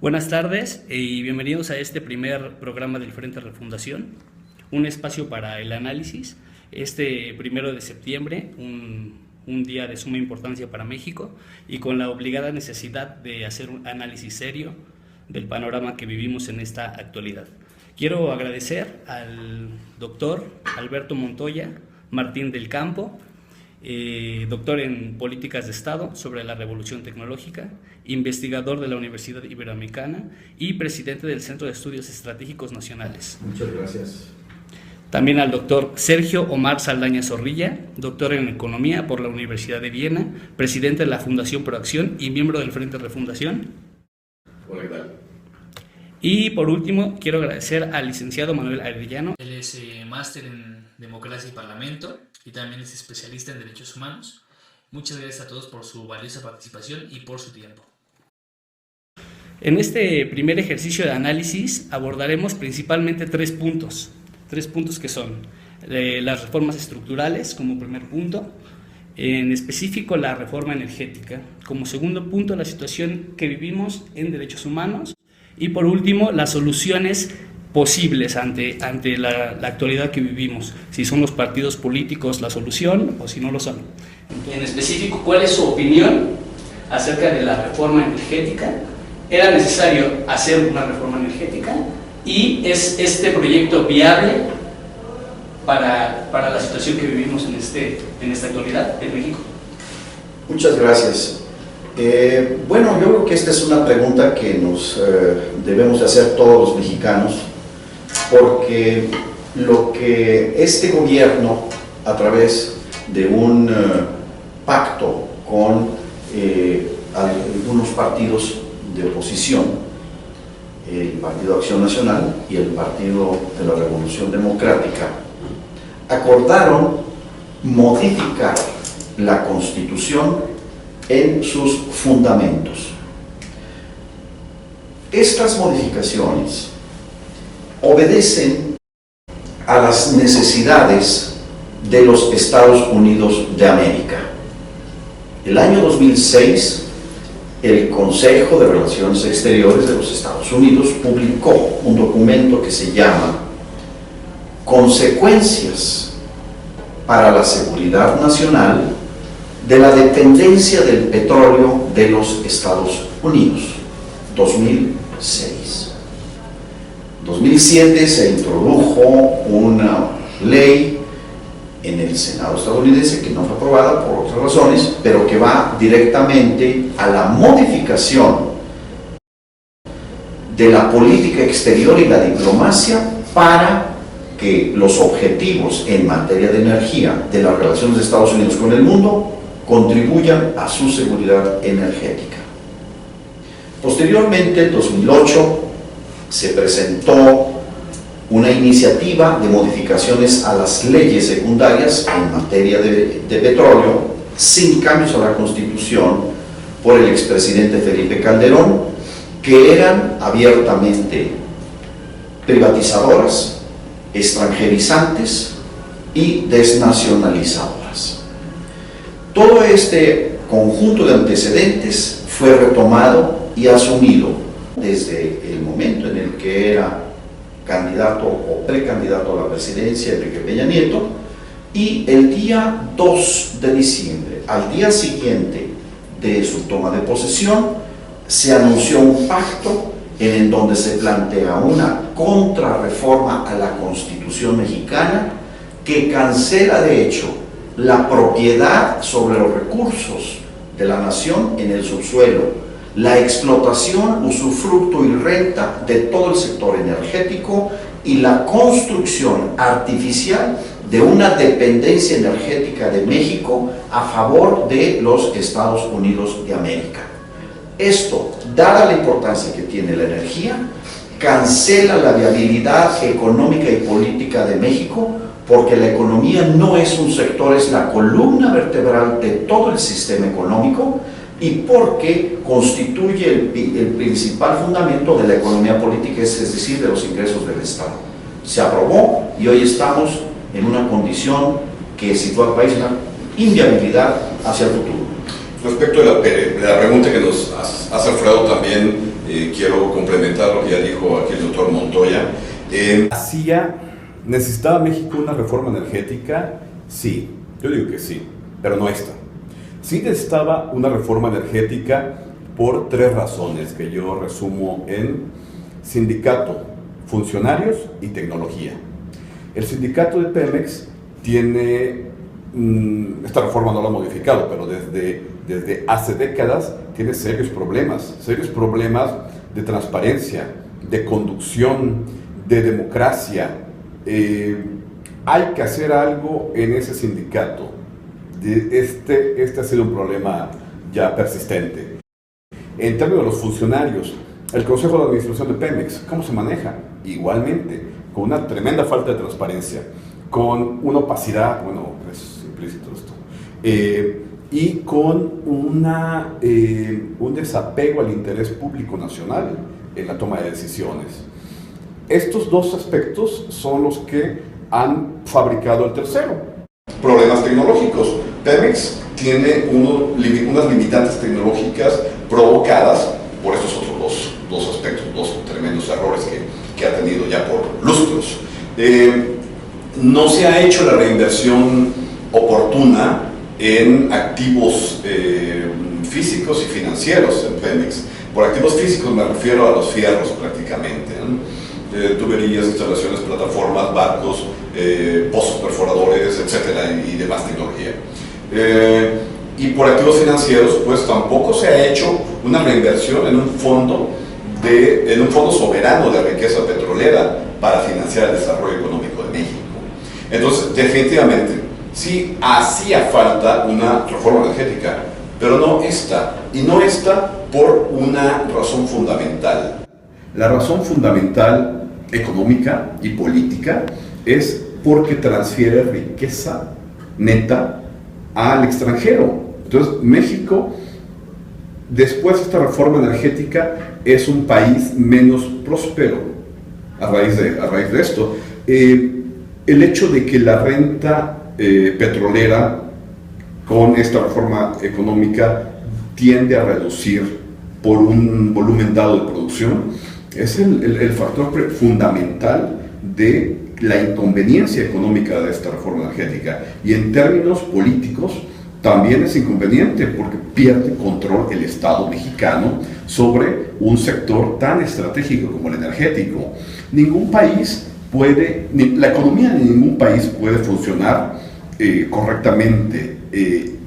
Buenas tardes y bienvenidos a este primer programa del Frente Refundación, un espacio para el análisis. Este 1 de septiembre, un día de suma importancia para México y con la obligada necesidad de hacer un análisis serio del panorama que vivimos en esta actualidad. Quiero agradecer al doctor Alberto Montoya Martín del Campo, doctor en Políticas de Estado sobre la Revolución Tecnológica, investigador de la Universidad Iberoamericana y presidente del Centro de Estudios Estratégicos Nacionales. Muchas gracias. También al doctor Sergio Omar Saldaña Zorrilla, doctor en Economía por la Universidad de Viena, presidente de la Fundación Proacción y miembro del Frente Refundación. Hola, ¿qué tal? Y por último, quiero agradecer al licenciado Manuel Arellano. Él es máster en Democracia y Parlamento y también es especialista en Derechos Humanos. Muchas gracias a todos por su valiosa participación y por su tiempo. En este primer ejercicio de análisis abordaremos principalmente tres puntos que son las reformas estructurales como primer punto, en específico la reforma energética, como segundo punto la situación que vivimos en derechos humanos y por último las soluciones posibles ante la actualidad que vivimos, si son los partidos políticos la solución o si no lo son. En específico, ¿cuál es su opinión acerca de la reforma energética? ¿Era necesario hacer una reforma energética? ¿Y es este proyecto viable para la situación que vivimos en esta actualidad en México? Muchas gracias. Bueno, yo creo que esta es una pregunta que nos debemos hacer todos los mexicanos, porque lo que este gobierno, a través de un pacto con algunos partidos de oposición, el Partido Acción Nacional y el Partido de la Revolución Democrática, acordaron modificar la Constitución en sus fundamentos. Estas modificaciones obedecen a las necesidades de los Estados Unidos de América. El año 2006, el Consejo de Relaciones Exteriores de los Estados Unidos publicó un documento que se llama Consecuencias para la Seguridad Nacional de la Dependencia del Petróleo de los Estados Unidos, 2006. En 2007 se introdujo una ley en el Senado estadounidense que no fue aprobada por otras razones, pero que va directamente a la modificación de la política exterior y la diplomacia para que los objetivos en materia de energía de las relaciones de Estados Unidos con el mundo contribuyan a su seguridad energética. Posteriormente, en 2008, se presentó una iniciativa de modificaciones a las leyes secundarias en materia de petróleo, sin cambios a la Constitución, por el expresidente Felipe Calderón, que eran abiertamente privatizadoras, extranjerizantes y desnacionalizadoras. Todo este conjunto de antecedentes fue retomado y asumido desde el momento en el que era candidato o precandidato a la presidencia Enrique Peña Nieto, y el día 2 de diciembre, al día siguiente de su toma de posesión, se anunció un pacto en donde se plantea una contrarreforma a la Constitución mexicana que cancela de hecho la propiedad sobre los recursos de la nación en el subsuelo, la explotación, usufructo y renta de todo el sector energético y la construcción artificial de una dependencia energética de México a favor de los Estados Unidos de América. Esto, dada la importancia que tiene la energía, cancela la viabilidad económica y política de México, porque la economía no es un sector, es la columna vertebral de todo el sistema económico, y porque constituye el principal fundamento de la economía política, es decir, de los ingresos del Estado. Se aprobó y hoy estamos en una condición que sitúa al país en una inviabilidad hacia el futuro. Respecto de la pregunta que nos has Alfredo también, quiero complementar lo que ya dijo aquí el doctor Montoya. ¿Necesitaba México una reforma energética? Sí, yo digo que sí, pero no esta. Sí necesitaba una reforma energética por 3 razones que yo resumo en sindicato, funcionarios y tecnología. El sindicato de Pemex tiene, esta reforma no lo ha modificado, pero desde hace décadas tiene serios problemas de transparencia, de conducción, de democracia. Hay que hacer algo en ese sindicato. Este ha sido un problema ya persistente. En términos de los funcionarios, el Consejo de Administración de Pemex, ¿cómo se maneja? Igualmente, con una tremenda falta de transparencia, con una opacidad, bueno, es implícito esto, y con un desapego al interés público nacional en la toma de decisiones. Estos 2 aspectos son los que han fabricado el tercero. Problemas tecnológicos. Pemex tiene unas limitantes tecnológicas provocadas por estos otros dos aspectos, 2 tremendos errores que ha tenido ya por lustros. No se ha hecho la reinversión oportuna en activos físicos y financieros en Pemex. Por activos físicos me refiero a los fierros prácticamente, ¿no? Tuberías, instalaciones, plataformas, barcos, pozos perforadores, etcétera, y demás tecnología. Y por activos financieros, pues tampoco se ha hecho una reinversión en un fondo soberano de riqueza petrolera para financiar el desarrollo económico de México. Entonces, definitivamente, sí hacía falta una reforma energética, pero no esta, y no esta por una razón fundamental. La razón fundamental económica y política es porque transfiere riqueza neta al extranjero. Entonces, México, después de esta reforma energética, es un país menos próspero a raíz de esto. El hecho de que la renta petrolera con esta reforma económica tiende a reducir por un volumen dado de producción es el factor fundamental de la inconveniencia económica de esta reforma energética. Y en términos políticos también es inconveniente porque pierde control el Estado mexicano sobre un sector tan estratégico como el energético. La economía de ningún país puede funcionar correctamente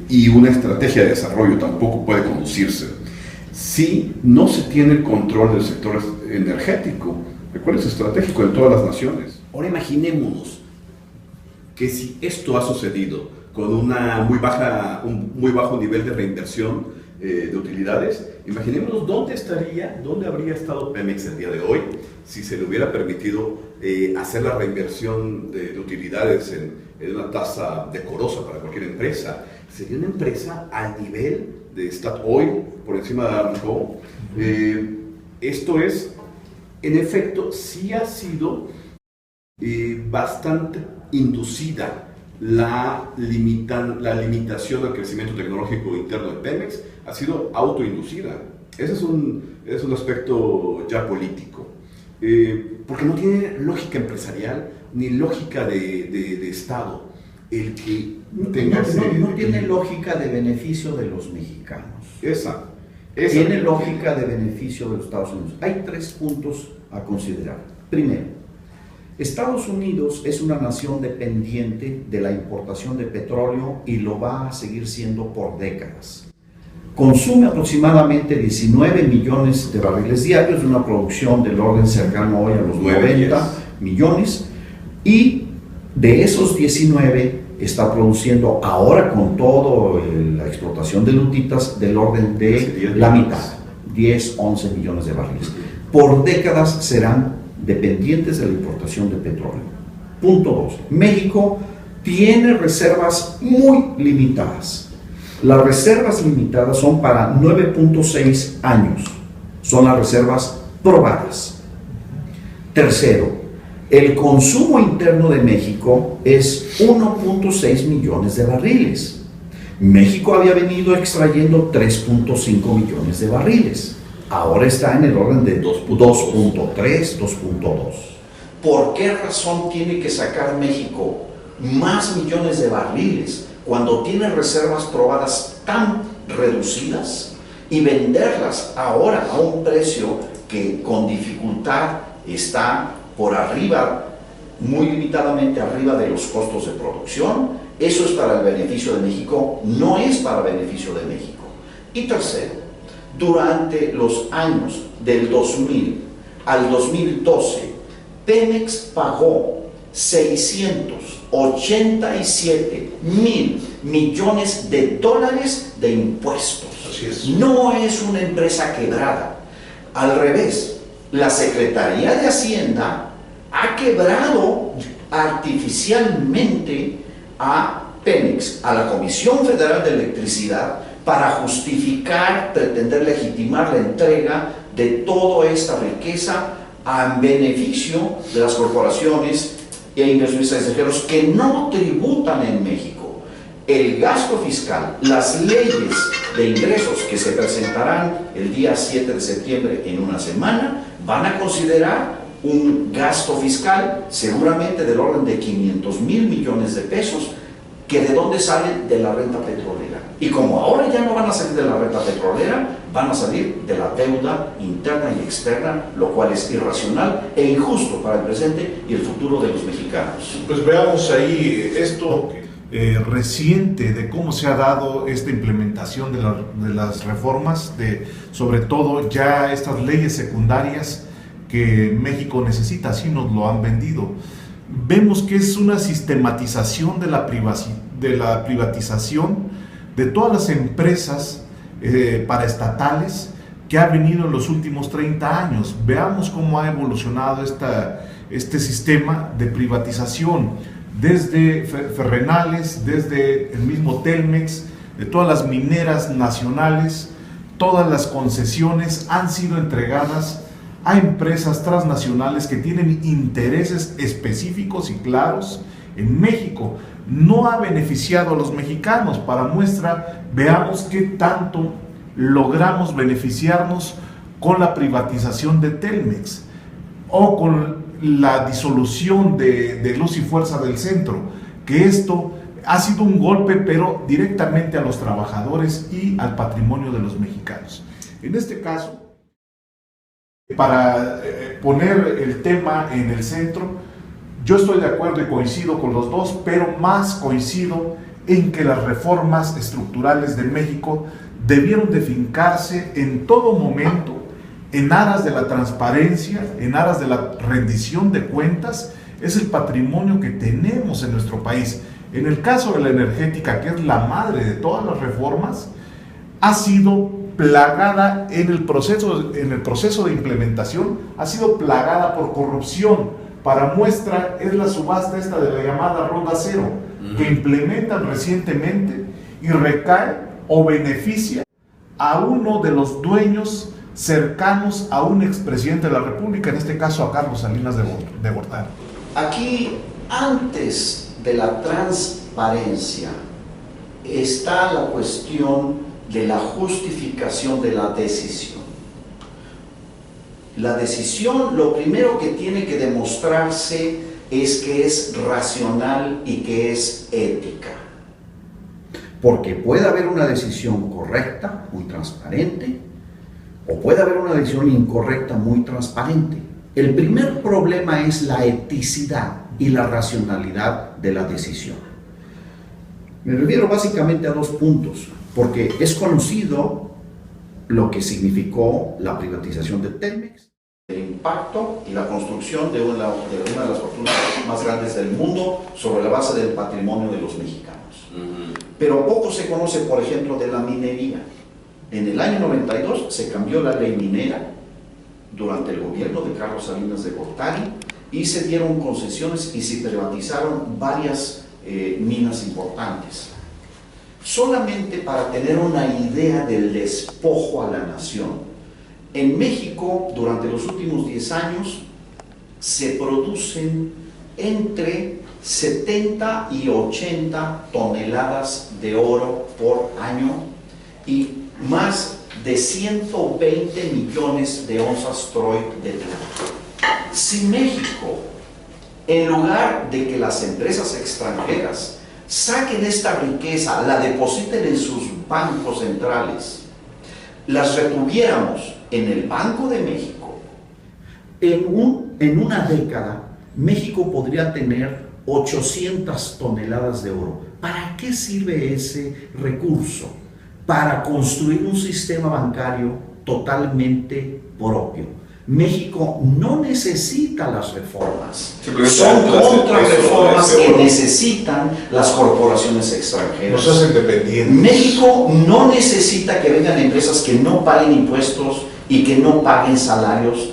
y una estrategia de desarrollo tampoco puede conducirse si no se tiene el control del sector energético, el cual es estratégico en todas las naciones. Ahora imaginémonos que si esto ha sucedido con un muy bajo nivel de reinversión de utilidades, imaginémonos dónde habría estado Pemex el día de hoy si se le hubiera permitido hacer la reinversión de utilidades en una tasa decorosa para cualquier empresa. Sería una empresa al nivel de Statoil, por encima de Aramco. Esto es, en efecto, sí ha sido bastante inducida la limitación al crecimiento tecnológico interno de Pemex, ha sido autoinducida. Ese es un aspecto ya político, porque no tiene lógica empresarial ni lógica de Estado. El que tenga no tiene lógica de beneficio de los mexicanos. Esa tiene lógica de beneficio de los Estados Unidos. Hay 3 puntos a considerar. Primero, Estados Unidos es una nación dependiente de la importación de petróleo y lo va a seguir siendo por décadas. Consume aproximadamente 19 millones de barriles diarios, de una producción del orden cercano hoy a los 90 millones, y de esos 19 está produciendo ahora, con toda la explotación de lutitas, del orden de la mitad, 10, 11 millones de barriles. Por décadas serán dependientes de la importación de petróleo. Punto 2. México tiene reservas muy limitadas. Las reservas limitadas son para 9.6 años. Son las reservas probadas. Tercero, el consumo interno de México es 1.6 millones de barriles. México había venido extrayendo 3.5 millones de barriles. Ahora está en el orden de 2.3, 2.2. ¿Por qué razón tiene que sacar México más millones de barriles cuando tiene reservas probadas tan reducidas y venderlas ahora a un precio que con dificultad está por arriba, muy limitadamente arriba de los costos de producción? Eso es para el beneficio de México, no es para beneficio de México. Y tercero, durante los años del 2000 al 2012, Pemex pagó 687 mil millones de dólares de impuestos. Así es. No es una empresa quebrada. Al revés, la Secretaría de Hacienda ha quebrado artificialmente a Pemex, a la Comisión Federal de Electricidad, para justificar, pretender legitimar la entrega de toda esta riqueza a beneficio de las corporaciones e inversionistas extranjeros que no tributan en México. El gasto fiscal, las leyes de ingresos que se presentarán el día 7 de septiembre en una semana, van a considerar un gasto fiscal seguramente del orden de 500 mil millones de pesos, que de dónde salen, de la renta petrolera. Y como ahora ya no van a salir de la renta petrolera, van a salir de la deuda interna y externa, lo cual es irracional e injusto para el presente y el futuro de los mexicanos. Pues veamos ahí esto reciente de cómo se ha dado esta implementación de las reformas, sobre todo ya estas leyes secundarias que México necesita, así nos lo han vendido. Vemos que es una sistematización de la privatización de todas las empresas paraestatales que ha venido en los últimos 30 años. Veamos cómo ha evolucionado este sistema de privatización, desde Ferrenales, desde el mismo Telmex, de todas las mineras nacionales. Todas las concesiones han sido entregadas a empresas transnacionales que tienen intereses específicos y claros en México. No ha beneficiado a los mexicanos. Para muestra, veamos qué tanto logramos beneficiarnos con la privatización de Telmex o con la disolución de Luz y Fuerza del Centro, que esto ha sido un golpe, pero directamente a los trabajadores y al patrimonio de los mexicanos. En este caso, para poner el tema en el centro, yo estoy de acuerdo y coincido con los dos, pero más coincido en que las reformas estructurales de México debieron de fincarse en todo momento en aras de la transparencia, en aras de la rendición de cuentas. Es el patrimonio que tenemos en nuestro país. En el caso de la energética, que es la madre de todas las reformas, ha sido plagada en el proceso de implementación, ha sido plagada por corrupción. Para muestra es la subasta esta de la llamada Ronda Cero, que implementan recientemente y recae o beneficia a uno de los dueños cercanos a un expresidente de la República, en este caso a Carlos Salinas de Gortari. Aquí, antes de la transparencia, está la cuestión de la justificación de la decisión. La decisión, lo primero que tiene que demostrarse es que es racional y que es ética. Porque puede haber una decisión correcta, muy transparente, o puede haber una decisión incorrecta, muy transparente. El primer problema es la eticidad y la racionalidad de la decisión. Me refiero básicamente a dos puntos, porque es conocido lo que significó la privatización de Telmex, el impacto y la construcción de una de las fortunas más grandes del mundo sobre la base del patrimonio de los mexicanos. Pero poco se conoce, por ejemplo, de la minería. En el año 92 se cambió la ley minera durante el gobierno de Carlos Salinas de Gortari y se dieron concesiones y se privatizaron varias minas importantes. Solamente para tener una idea del despojo a la nación, en México durante los últimos 10 años se producen entre 70 y 80 toneladas de oro por año y más de 120 millones de onzas Troy de plata. Si México, en lugar de que las empresas extranjeras saquen esta riqueza, la depositen en sus bancos centrales, las retuviéramos en el Banco de México, en una década, México podría tener 800 toneladas de oro. ¿Para qué sirve ese recurso? Para construir un sistema bancario totalmente propio. México no necesita las reformas. Son contrarreformas que necesitan las corporaciones extranjeras. Nos hacen dependientes. México no necesita que vengan empresas que no paguen impuestos y que no paguen salarios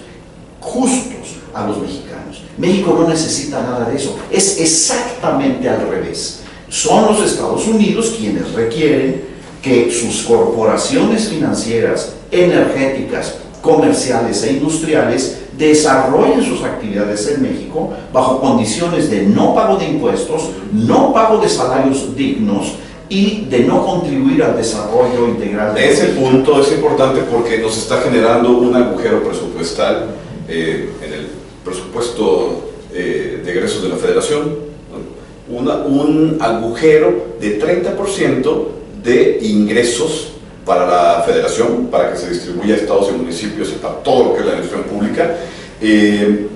justos a los mexicanos. México no necesita nada de eso. Es exactamente al revés. Son los Estados Unidos quienes requieren que sus corporaciones financieras, energéticas, comerciales e industriales desarrollen sus actividades en México bajo condiciones de no pago de impuestos, no pago de salarios dignos y de no contribuir al desarrollo integral de Ese punto es importante porque nos está generando un agujero presupuestal en el presupuesto de egresos de la Federación, ¿no? Un agujero de 30% de ingresos para la Federación, para que se distribuya a estados y municipios y para todo lo que es la administración pública.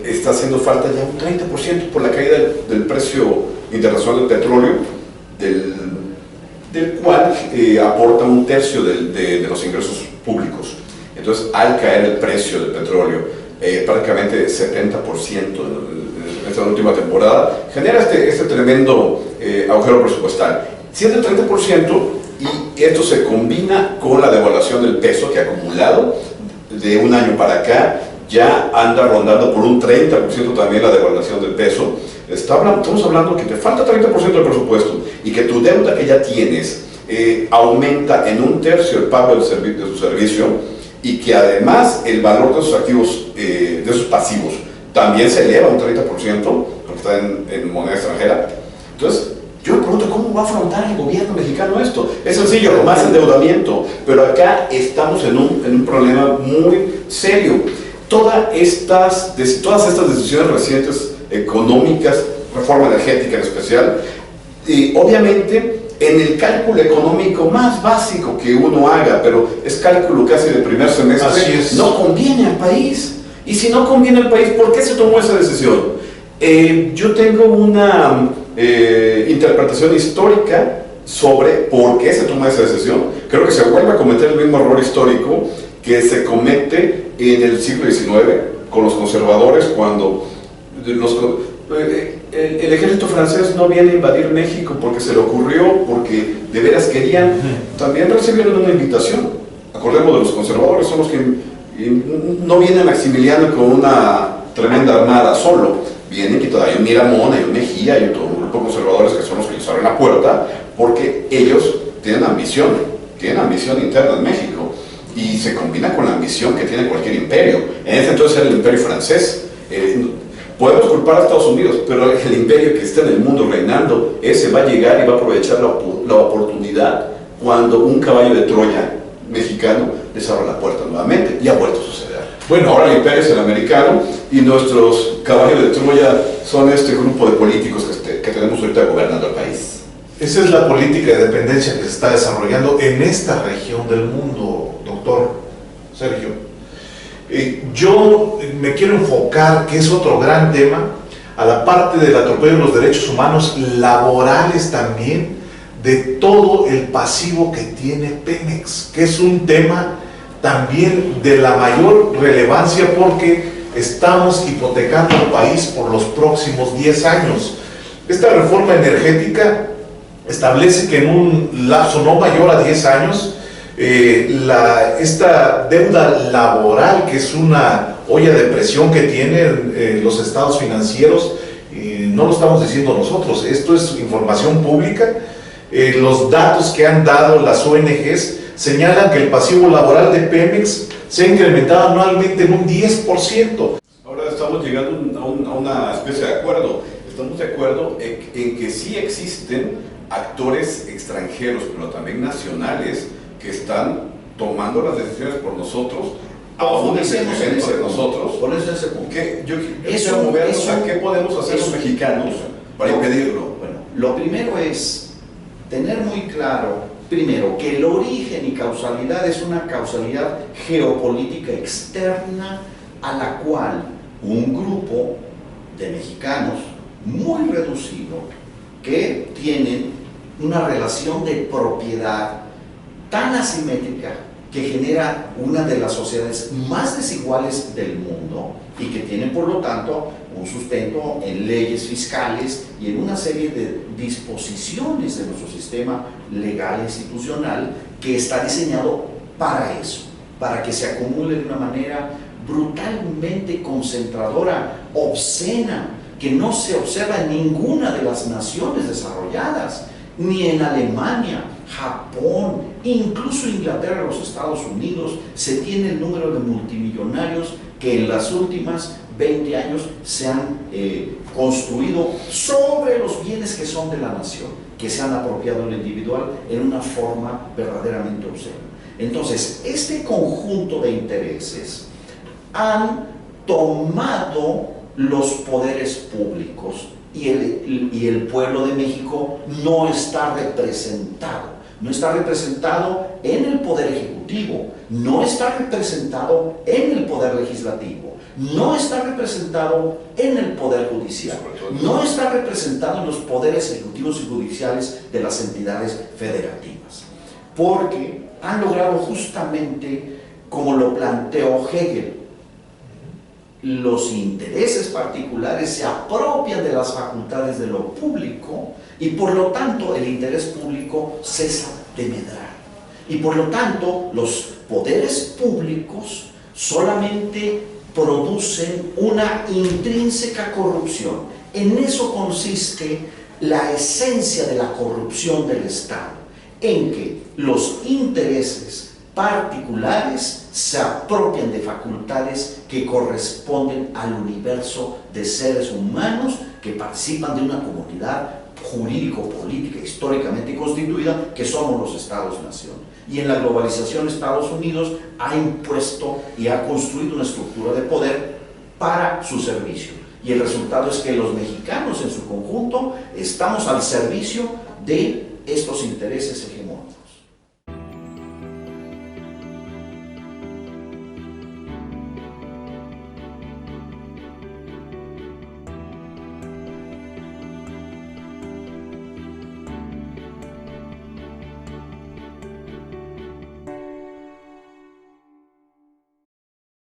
Está haciendo falta ya un 30% por la caída del precio internacional del petróleo, del cual aporta un tercio de los ingresos públicos. Entonces, al caer el precio del petróleo, prácticamente 70% en esta última temporada, genera este tremendo agujero presupuestal. Siendo el 30%, y esto se combina con la devaluación del peso que ha acumulado de un año para acá, ya anda rondando por un 30% también la devaluación del peso. Estamos hablando que te falta 30% del presupuesto y que tu deuda que ya tienes aumenta en un tercio el pago de su servicio y que además el valor de sus activos, de sus pasivos, también se eleva un 30% porque está en moneda extranjera. Entonces, yo me pregunto, ¿cómo va a afrontar el gobierno mexicano esto? Es sencillo, con más endeudamiento, pero acá estamos en un problema muy serio. Todas estas decisiones recientes económicas, reforma energética en especial, y obviamente en el cálculo económico más básico que uno haga, pero es cálculo casi de primer semestre, no conviene al país. Y si no conviene al país, ¿por qué se tomó esa decisión? Yo tengo una interpretación histórica sobre por qué se toma esa decisión. Creo que se vuelve a cometer el mismo error histórico que se comete en el siglo XIX con los conservadores cuando el ejército francés no viene a invadir México porque se le ocurrió, porque de veras querían. También recibieron una invitación. Acordemos de los conservadores, son los que no viene Maximiliano con una tremenda armada solo. Vienen que todavía hay un Miramón, hay un Mejía, hay un grupo de conservadores que son los que les abren la puerta, porque ellos tienen ambición interna en México, y se combina con la ambición que tiene cualquier imperio. En ese entonces era el imperio francés. Podemos culpar a Estados Unidos, pero el imperio que está en el mundo reinando, ese va a llegar y va a aprovechar la oportunidad cuando un caballo de Troya mexicano les abra la puerta nuevamente, y ha vuelto a suceder. Bueno, ahora el imperio es el americano y nuestros caballos de Troya son este grupo de políticos que tenemos ahorita gobernando el país. Esa es la política de dependencia que se está desarrollando en esta región del mundo, doctor Sergio. Yo me quiero enfocar, que es otro gran tema, a la parte del atropello de los derechos humanos laborales también, de todo el pasivo que tiene Pemex, que es un tema también de la mayor relevancia porque estamos hipotecando al país por los próximos 10 años. Esta reforma energética establece que en un lapso no mayor a 10 años, esta deuda laboral, que es una olla de presión que tienen los estados financieros, no lo estamos diciendo nosotros, esto es información pública. Los datos que han dado las ONGs señalan que el pasivo laboral de Pemex se ha incrementado anualmente en un 10%. Ahora estamos llegando a una especie de acuerdo. Estamos de acuerdo en que sí existen actores extranjeros, pero también nacionales, que están tomando las decisiones por nosotros, aún en detrimento de nosotros. Por eso ese punto. Yo quiero movernos a qué podemos hacer los mexicanos para impedirlo. Bueno, lo primero es tener muy claro, primero, que el origen y causalidad es una causalidad geopolítica externa a la cual un grupo de mexicanos muy reducido que tienen una relación de propiedad tan asimétrica que genera una de las sociedades más desiguales del mundo y que tienen por lo tanto un sustento en leyes fiscales y en una serie de disposiciones de nuestro sistema legal e institucional que está diseñado para eso, para que se acumule de una manera brutalmente concentradora, obscena, que no se observa en ninguna de las naciones desarrolladas, ni en Alemania, Japón, incluso Inglaterra, los Estados Unidos. Se tiene el número de multimillonarios que en las últimas 20 años se han construido sobre los bienes que son de la nación, que se han apropiado el individual en una forma verdaderamente obscena. Entonces, este conjunto de intereses han tomado los poderes públicos y el pueblo de México no está representado. No está representado en el Poder Ejecutivo, no está representado en el Poder Legislativo, no está representado en el Poder Judicial, no está representado en los poderes ejecutivos y judiciales de las entidades federativas, porque han logrado justamente, como lo planteó Hegel, los intereses particulares se apropian de las facultades de lo público y por lo tanto el interés público cesa de medrar. Y por lo tanto los poderes públicos solamente producen una intrínseca corrupción. En eso consiste la esencia de la corrupción del Estado, en que los intereses particulares se apropian de facultades que corresponden al universo de seres humanos que participan de una comunidad jurídico-política históricamente constituida que somos los Estados-nación. Y en la globalización Estados Unidos ha impuesto y ha construido una estructura de poder para su servicio. Y el resultado es que los mexicanos en su conjunto estamos al servicio de estos intereses hegemónicos.